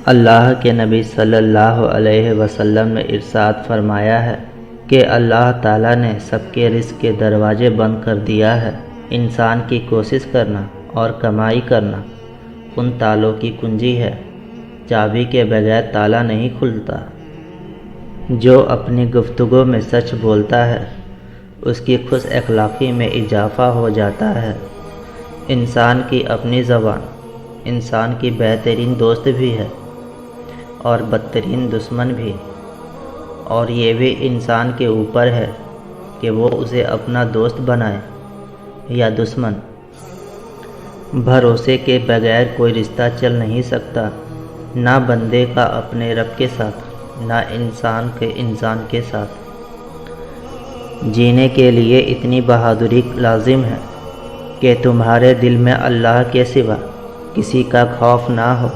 اللہ کے نبی صلی اللہ علیہ وسلم نے ارشاد فرمایا ہے کہ اللہ تعالیٰ نے سب کے رزق کے دروازے بند کر دیا ہے۔ انسان کی کوشش کرنا اور کمائی کرنا ان تالوں کی کنجی ہے، چابی کے بغیر تالا نہیں کھلتا۔ جو اپنی گفتگو میں سچ بولتا ہے اس کی خوش اخلاقی میں اضافہ ہو جاتا ہے۔ انسان کی اپنی زبان انسان کی بہترین دوست بھی ہے اور بدترین دشمن بھی، اور یہ بھی انسان کے اوپر ہے کہ وہ اسے اپنا دوست بنائے یا دشمن۔ بھروسے کے بغیر کوئی رشتہ چل نہیں سکتا، نہ بندے کا اپنے رب کے ساتھ، نہ انسان کے انسان کے ساتھ۔ جینے کے لیے اتنی بہادری لازم ہے کہ تمہارے دل میں اللہ کے سوا کسی کا خوف نہ ہو۔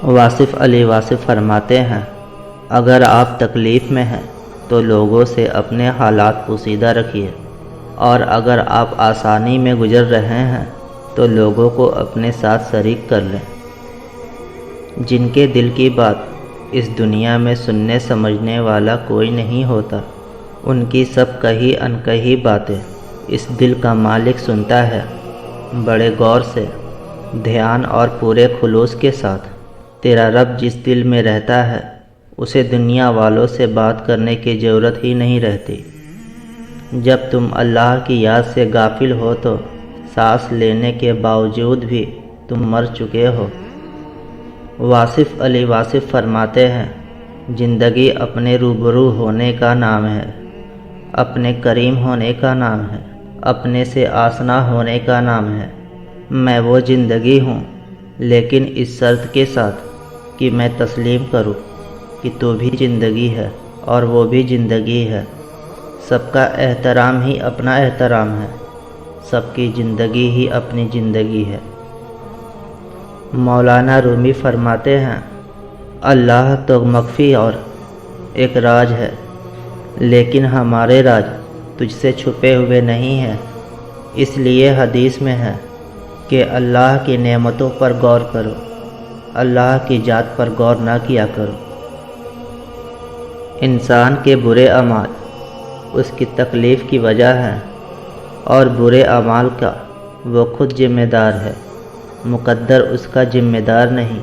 واصف علی واصف فرماتے ہیں، اگر آپ تکلیف میں ہیں تو لوگوں سے اپنے حالات پوشیدہ رکھیے، اور اگر آپ آسانی میں گزر رہے ہیں تو لوگوں کو اپنے ساتھ شریک کر لیں۔ جن کے دل کی بات اس دنیا میں سننے سمجھنے والا کوئی نہیں ہوتا، ان کی سب کہی انکہی باتیں اس دل کا مالک سنتا ہے۔ بڑے غور سے، دھیان اور پورے خلوص کے ساتھ تیرا رب جس دل میں رہتا ہے اسے دنیا والوں سے بات کرنے کی ضرورت ہی نہیں رہتی۔ جب تم اللہ کی یاد سے غافل ہو تو سانس لینے کے باوجود بھی تم مر چکے ہو۔ واصف علی واصف فرماتے ہیں، زندگی اپنے روبرو ہونے کا نام ہے، اپنے کریم ہونے کا نام ہے، اپنے سے آشنا ہونے کا نام ہے۔ میں وہ زندگی ہوں، لیکن اس شرط کے ساتھ کہ میں تسلیم کروں کہ تو بھی زندگی ہے اور وہ بھی زندگی ہے۔ سب کا احترام ہی اپنا احترام ہے، سب کی زندگی ہی اپنی زندگی ہے۔ مولانا رومی فرماتے ہیں، اللہ تو مخفی اور ایک راز ہے، لیکن ہمارے راز تجھ سے چھپے ہوئے نہیں ہیں۔ اس لیے حدیث میں ہے کہ اللہ کی نعمتوں پر غور کرو، اللہ کی ذات پر غور نہ کیا کرو۔ انسان کے برے اعمال اس کی تکلیف کی وجہ ہے، اور برے اعمال کا وہ خود ذمہ دار ہے، مقدر اس کا ذمہ دار نہیں۔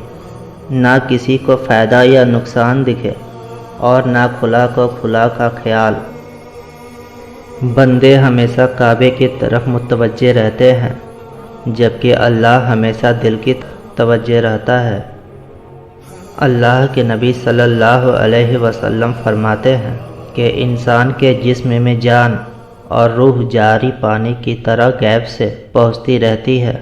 نہ کسی کو فائدہ یا نقصان دکھے اور نہ کھلا کو کھلا کا خیال۔ بندے ہمیشہ کعبے کی طرف متوجہ رہتے ہیں، جبکہ اللہ ہمیشہ دل کی توجہ رہتا ہے۔ اللہ کے نبی صلی اللہ علیہ وسلم فرماتے ہیں کہ انسان کے جسم میں جان اور روح جاری پانی کی طرح غیب سے پہنچتی رہتی ہے۔